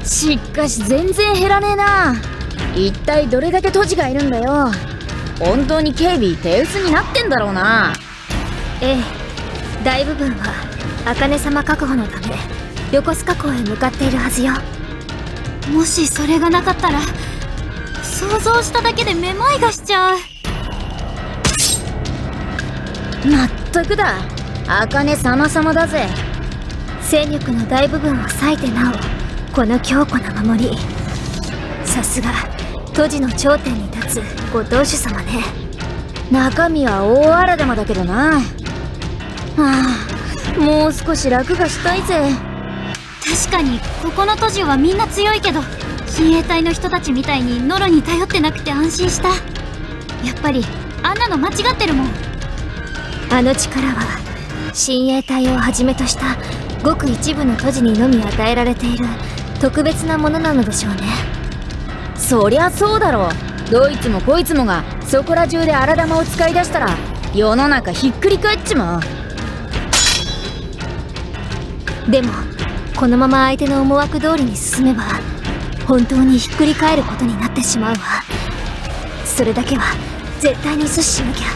しかし全然減らねえな。一体どれだけ都知がいるんだよ。本当に警備手薄になってんだろうな。ええ、大部分は茜様確保のため横須賀港へ向かっているはずよ。もしそれがなかったら想像しただけでめまいがしちゃう。まったくだ、茜様々だぜ。戦力の大部分を割いてなおこの強固な守り。さすが都知の頂点に立つご当主様ね。中身は大荒玉だけどな。もう少し楽がしたいぜ。確かにここの都知はみんな強いけど、親衛隊の人たちみたいにノロに頼ってなくて安心した。やっぱりあんなの間違ってるもん。あの力は親衛隊をはじめとしたごく一部の都知にのみ与えられている特別なものなのでしょうね。そりゃそうだろう。どいつもこいつもがそこら中で荒玉を使い出したら世の中ひっくり返っちまう。でもこのまま相手の思惑通りに進めば本当にひっくり返ることになってしまうわ。それだけは絶対に阻止しなきゃ。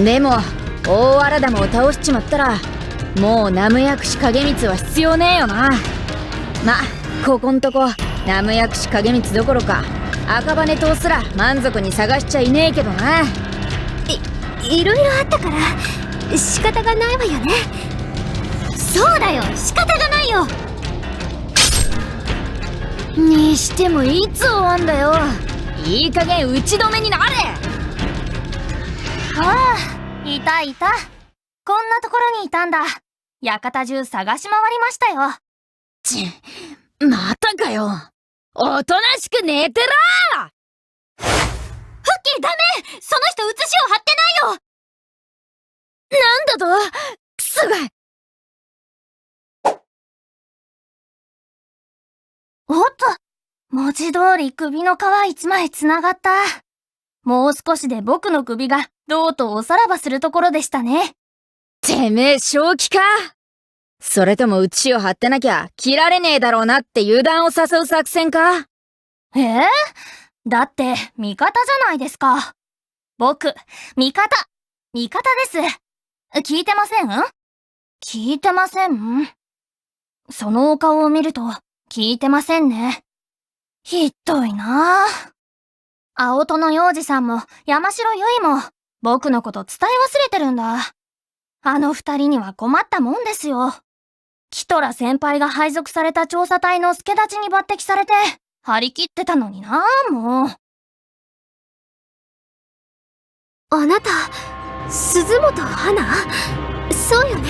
でも大荒玉を倒しちまったらもうナムヤクシ影光は必要ねえよな。ここんとこナムヤクシ影光どころか赤羽島すら満足に探しちゃいねえけどな。いろいろあったから仕方がないわよね。そうだよ、仕方がないよ。にしてもいつ終わんだよ。いい加減打ち止めになれ。いたいた。こんなところにいたんだ。館中探し回りましたよ。またかよ。おとなしく寝てらフッキーダメ。その人写しを貼ってないよ。なんだと。クソが。おっと、文字通り首の皮一枚つながった。もう少しで僕の首がどうとおさらばするところでしたね。てめえ正気か。それとも写しを貼ってなきゃ切られねえだろうなって油断を誘う作戦か。だって味方じゃないですか。僕、味方です。聞いてません？聞いてません？そのお顔を見ると聞いてませんね。ひどいなぁ。青戸の幼児さんも山城ゆいも僕のこと伝え忘れてるんだ。あの二人には困ったもんですよ。キトラ先輩が配属された調査隊の助太刀に抜擢されて張り切ってたのになぁ、もう。あなた、鈴本花？そうよね。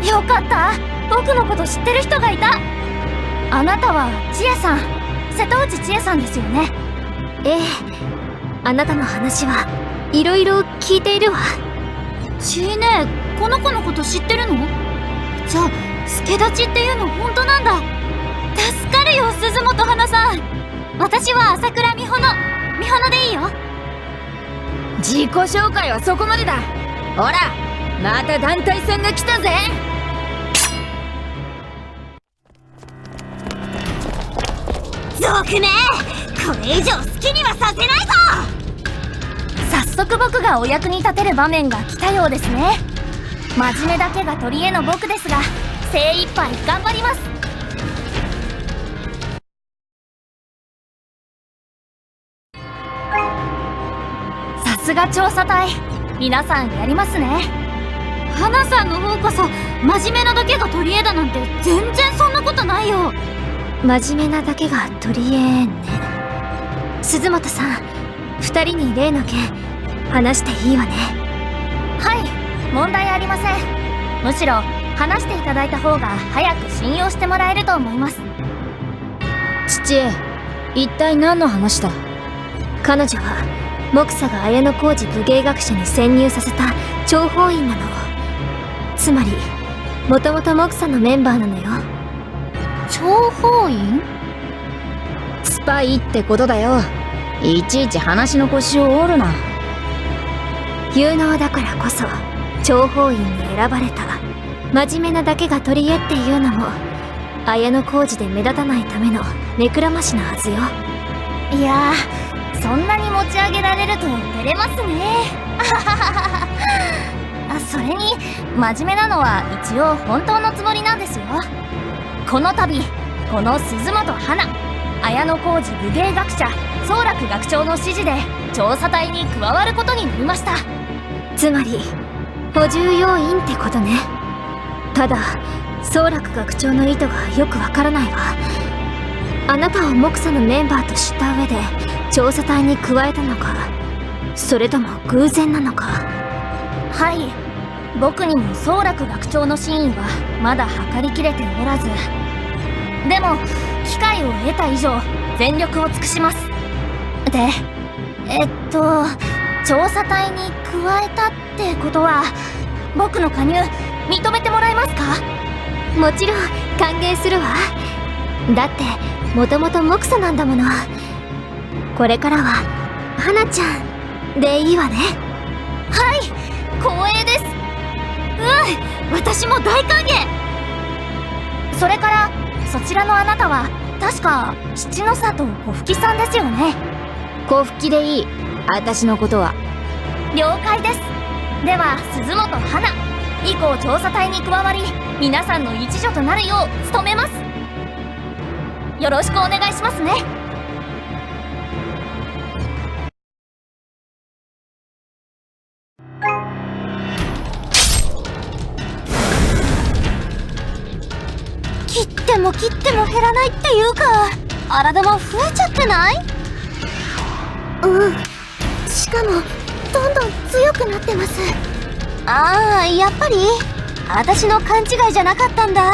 よかった。僕のこと知ってる人がいた。あなたは千恵さん、瀬戸内千恵さんですよね。ええ、あなたの話はいろいろ聞いているわ。ちーねえ、この子のこと知ってるの？じゃあ助太刀っていうの本当なんだ。助かるよ、鈴本花さん。私は朝倉美穂でいいよ。自己紹介はそこまでだ。ほら、また団体さんが来たぜ。族め、これ以上好きにはさせないぞ。早速僕がお役に立てる場面が来たようですね。真面目だけが取り柄の僕ですが精一杯頑張ります。さすが調査隊、皆さんやりますね。花さんの方こそ真面目なだけが取り柄だなんて全然そんなことないよ。真面目なだけが取り柄ね。鈴本さん、二人に例の件話していいわね。はい、問題ありません。むしろ話していただいた方が早く信用してもらえると思います。父へ、一体何の話だ。彼女は木佐が綾小路武芸学者に潜入させた諜報員なの。つまりもともと木佐のメンバーなのよ。諜報員？スパイってことだよ。いちいち話の腰を折るな。有能だからこそ諜報員に選ばれた真面目なだけが取り柄っていうのも綾小路で目立たないための目くらましなはずよ。いやー、そんなに持ち上げられると照れますね。それに真面目なのは一応本当のつもりなんですよ。この度この鈴本花、綾小路武芸学者宗楽学長の指示で調査隊に加わることになりました。つまり補充要員ってことね。ただ宗楽学長の意図がよくわからないわ。あなたをモクサのメンバーと知った上で調査隊に加えたのか、それとも偶然なのか。はい、僕にも宗楽学長の真意はまだ測りきれておらず、でも機会を得た以上全力を尽くします。で調査隊に加えたってことは僕の加入認めてもらえますか？もちろん歓迎するわ。だってもともとモクサなんだもの。これからは花ちゃんでいいわね。はい、光栄です。私も大歓迎。それからそちらのあなたは確か七の里小吹さんですよね。小吹でいい、私のことは。了解です。では鈴本花、以降調査隊に加わり皆さんの一助となるよう努めます。よろしくお願いしますね。切っても切っても減らないっていうか、荒玉増えちゃってない？しかもどんどん強くなってます。やっぱり私の勘違いじゃなかったんだ。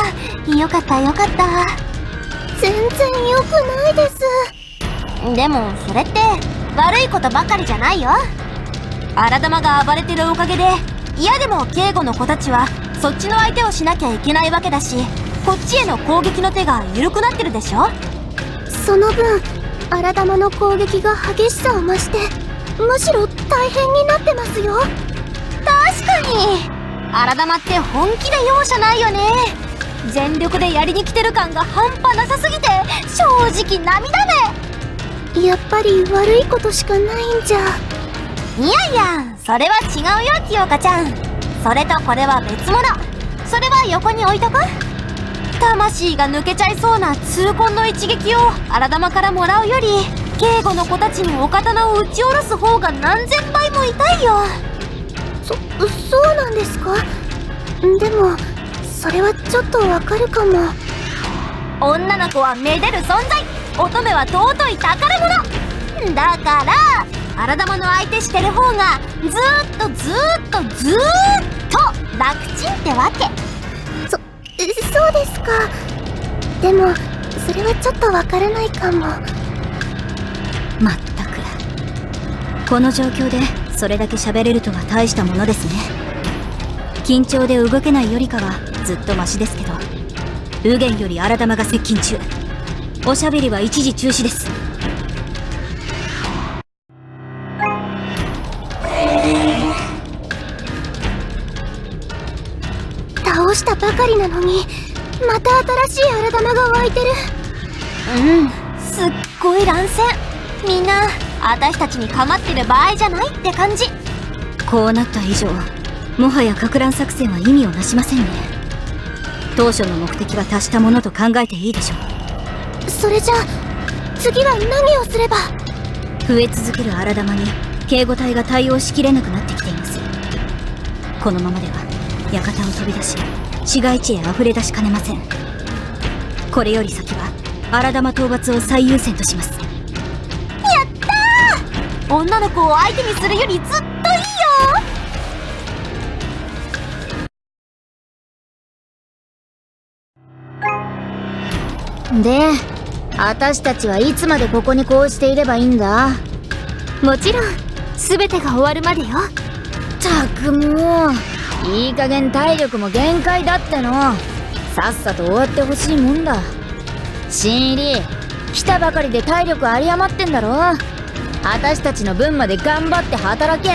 よかったよかった。全然良くないです。でもそれって悪いことばかりじゃないよ。荒玉が暴れてるおかげで嫌でも警護の子たちはそっちの相手をしなきゃいけないわけだし、こっちへの攻撃の手が緩くなってるでしょ。その分荒玉の攻撃が激しさを増して、むしろ大変になってますよ。確かに荒玉って本気で容赦ないよね。全力でやりに来てる感が半端なさすぎて正直涙目。やっぱり悪いことしかないんじゃ。いやいや、それは違うよ清香ちゃん。それとこれは別物。それは横に置いとく。魂が抜けちゃいそうな痛恨の一撃を荒玉からもらうより、警護の子たちにお刀を打ち下ろす方が何千倍も痛いよ。そうなんですか？でもそれはちょっとわかるかも。女の子はめでる存在、乙女は尊い宝物だから、荒玉の相手してる方がずーっと楽ちんってわけ。そうですか。でもそれはちょっとわからないかも。まったく、この状況でそれだけ喋れるとは大したものですね。緊張で動けないよりかはずっとマシですけど、右舷より荒玉が接近中。おしゃべりは一時中止です。倒したばかりなのにまた新しい荒玉が湧いてる。すっごい乱戦。みんな私たちに構ってる場合じゃないって感じ。こうなった以上、もはやか乱作戦は意味をなしませんね。当初の目的は達したものと考えていいでしょう。それじゃあ次は何をすれば？増え続ける荒玉に警護隊が対応しきれなくなってきています。このままでは館を飛び出し市街地へ溢れ出しかねません。これより先は荒玉討伐を最優先とします。やったー！女の子を相手にするよりずっといいよ。で、私たちはいつまでここにこうしていればいいんだ？もちろん全てが終わるまでよ。ったくもう、いい加減体力も限界だっての。さっさと終わってほしいもんだ。新入り来たばかりで体力有り余ってんだろ。私たちの分まで頑張って働け。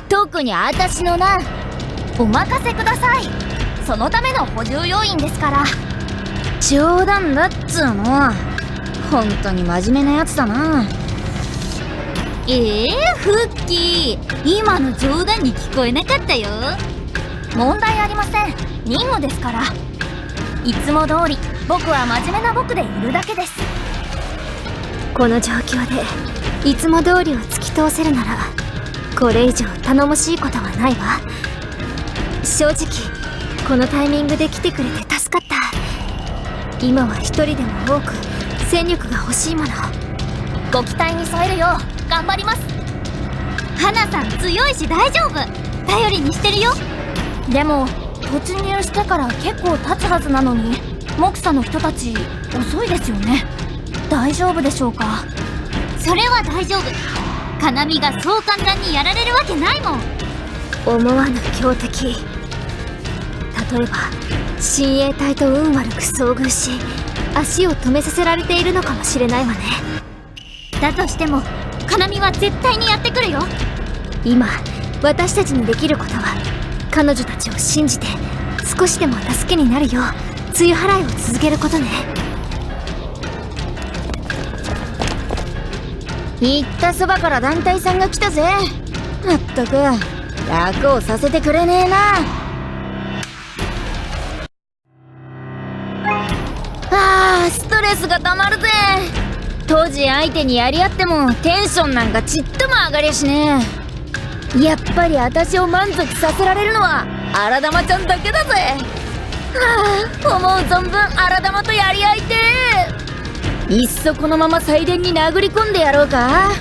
特に私のな。お任せください。そのための補充要員ですから。冗談だっつうの。本当に真面目なやつだな。フッキー、今の冗談に聞こえなかったよ。問題ありません。任務ですから。いつも通り僕は真面目な僕でいるだけです。この状況でいつも通りを突き通せるならこれ以上頼もしいことはないわ。正直このタイミングで来てくれて助かった。今は一人でも多く戦力が欲しいもの。ご期待に添えるよう頑張ります。花さん強いし大丈夫。頼りにしてるよ。でも突入してから結構経つはずなのにモクサの人たち遅いですよね。大丈夫でしょうか。それは大丈夫。カナミがそう簡単にやられるわけないもん。思わぬ強敵、例えば親衛隊と運悪く遭遇し足を止めさせられているのかもしれないわね。だとしてもカナミは絶対にやってくるよ。今私たちにできることは彼女たちを信じて少しでも助けになるよう露払いを続けることね。言ったそばから団体さんが来たぜ。まったく楽をさせてくれねえな。ストレスがたまるぜ。当時相手にやり合ってもテンションなんかちっとも上がりゃしねえ。やっぱり私を満足させられるのは荒玉ちゃんだけだぜ。思う存分荒玉とやり合いてえ。いっそこのまま祭殿に殴り込んでやろうか。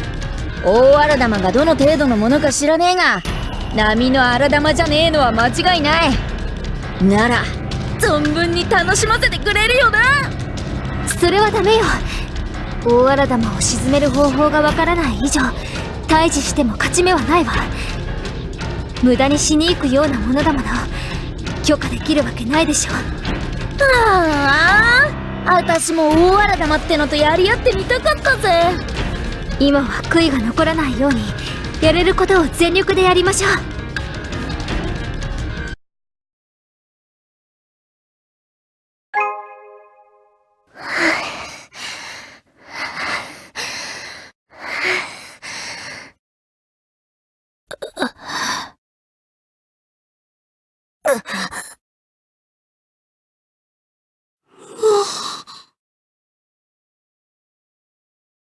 大荒玉がどの程度のものか知らねえが波の荒玉じゃねえのは間違いない。なら存分に楽しませてくれるよな。それはダメよ。大荒玉を沈める方法がわからない以上退治しても勝ち目はないわ。無駄にしに行くようなものだもの。許可できるわけないでしょ。私も大荒玉ってのとやり合ってみたかったぜ。今は悔いが残らないようにやれることを全力でやりましょう。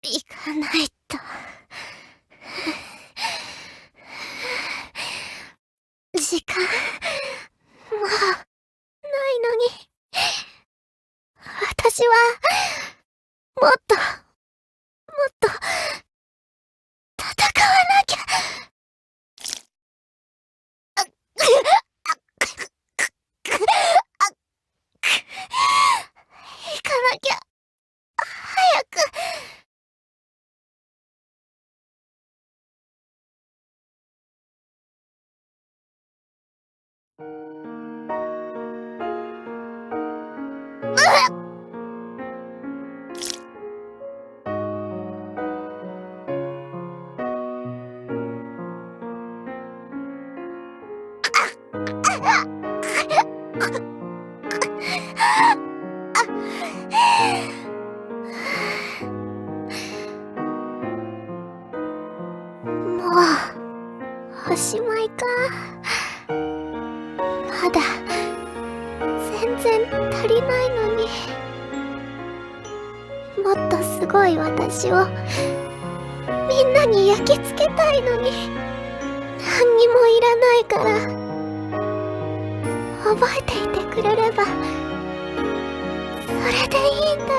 行かないと。時間もうないのに。私はもっと戦わなきゃ。行かなきゃ。早く。もうおしまいか。まだ全然足りないのに。もっとすごい私をみんなに焼き付けたいのに何にもいらないから。覚えていてくれればそれでいいんだよ。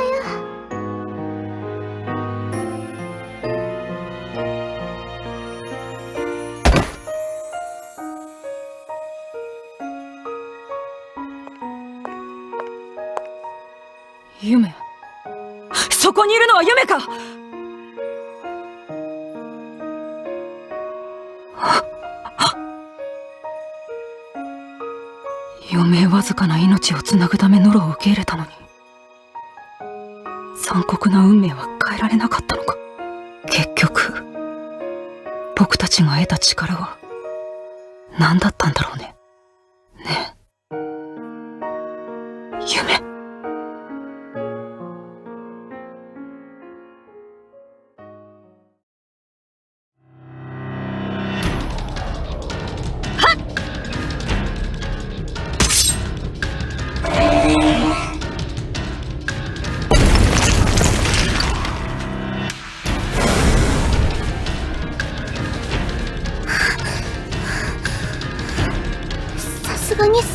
夢？そこにいるのは夢か？余命わずかな命をつなぐためノロを受け入れたのに残酷な運命は変えられなかったのか。結局僕たちが得た力は何だったんだろうね。ねえ夢。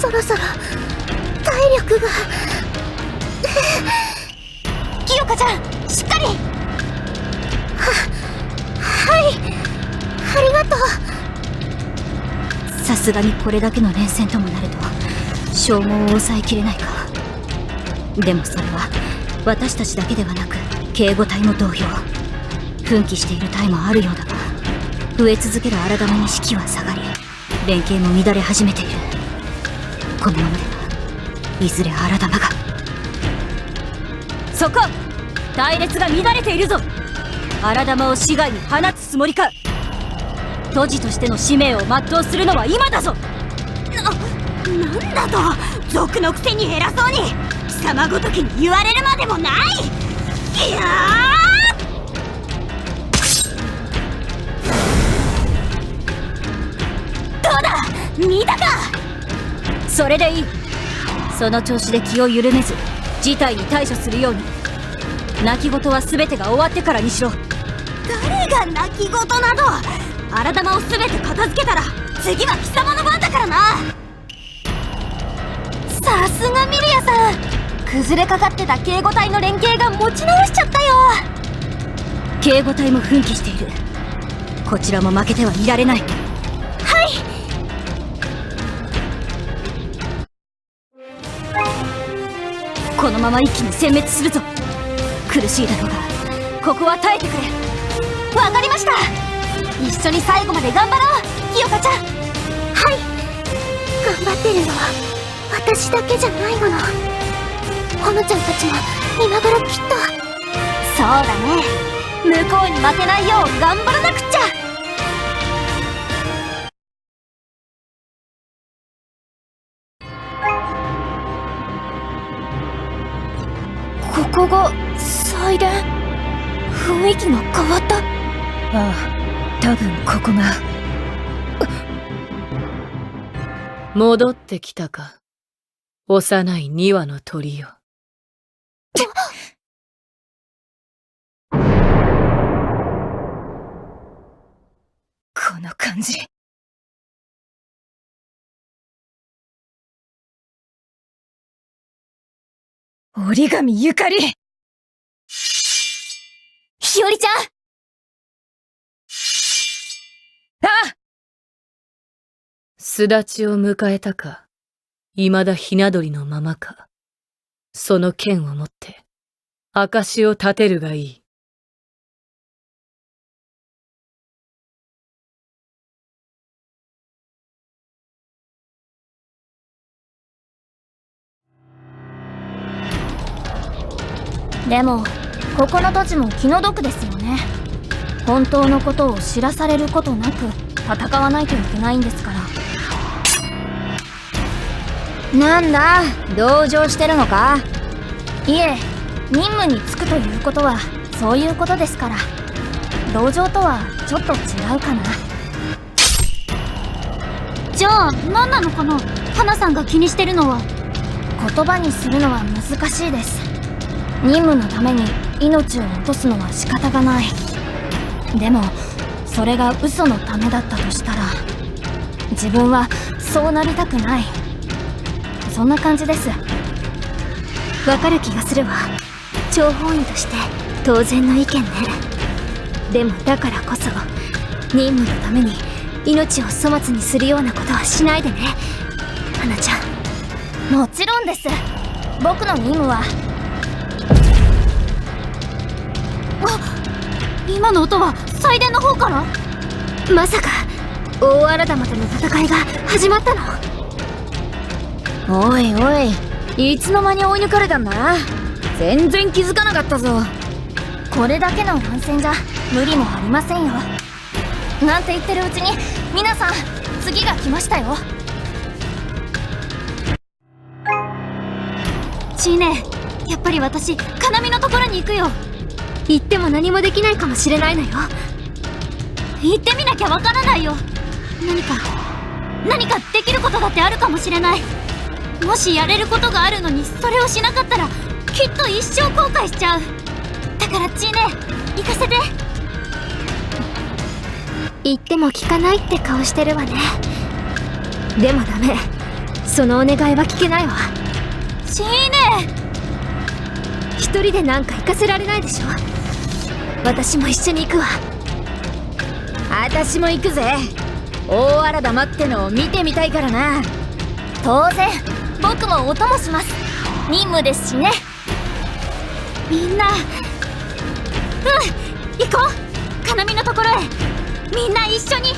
そろそろ体力が。清香ちゃん、しっかり。はい、ありがとう。さすがにこれだけの連戦ともなると消耗を抑えきれないか。でもそれは私たちだけではなく警護隊も同様。奮起している隊もあるようだが、増え続ける荒玉に士気は下がり、連携も乱れ始めている。このままではいずれ荒玉が。そこ、隊列が乱れているぞ。荒玉を市外に放つつもりか。都知としての使命を全うするのは今だぞ。なんだと、賊のくせに偉そうに貴様ごときに言われるまでもない。いやどうだ、見たか。それでいい。その調子で気を緩めず事態に対処するように。泣き言は全てが終わってからにしろ。誰が泣き言など。荒玉を全て片付けたら次は貴様の番だからな。さすがミリアさん、崩れかかってた警護隊の連携が持ち直しちゃったよ。警護隊も奮起している。こちらも負けてはいられない。はい。このまま一気に殲滅するぞ。苦しいだろうがここは耐えてくれ。わかりました。一緒に最後まで頑張ろう、清香ちゃん。はい、頑張ってるのは私だけじゃないもの。ほのちゃんたちも今頃きっと。そうだね、向こうに負けないよう頑張らなくっちゃ。ここが祭殿。雰囲気が変わった。ああ、多分ここが。戻ってきたか、幼い2羽の鳥よ。この感じ。折り紙ゆかり。日和ちゃん。ああ、巣立ちを迎えたか、未だひな鳥のままか。その剣を持って証を立てるがいい。でもここの土地も気の毒ですよね。本当のことを知らされることなく戦わないといけないんですから。なんだ、同情してるのか。いえ、任務に就くということはそういうことですから。同情とはちょっと違うかな。じゃあ何なのかな、花さんが気にしてるのは。言葉にするのは難しいです。任務のために命を落とすのは仕方がない。でもそれが嘘のためだったとしたら、自分はそうなりたくない。そんな感じです。わかる気がするわ。諜報員として当然の意見ね。でもだからこそ任務のために命を粗末にするようなことはしないでね、花ちゃん。もちろんです。僕の任務は。今の音は祭殿の方から。まさか大荒玉との戦いが始まったの？おいおい、いつの間に追い抜かれたんだ。全然気づかなかったぞ。これだけの乱戦じゃ無理もありませんよ。なんて言ってるうちに皆さん次が来ましたよ。チーネ、やっぱり私カナミのところに行くよ。言っても何もできないかもしれないのよ。行ってみなきゃわからないよ。何かできることだってあるかもしれない。もしやれることがあるのにそれをしなかったらきっと一生後悔しちゃう。だからチーネ、行かせて。言っても聞かないって顔してるわね。でもダメ、そのお願いは聞けないわ。シーネ。一人でなんか行かせられないでしょ。私も一緒に行くわ。私も行くぜ。大荒玉ってのを見てみたいからな。当然僕もお供します。任務ですしね。みんな行こう。カナミのところへ。みんな一緒に。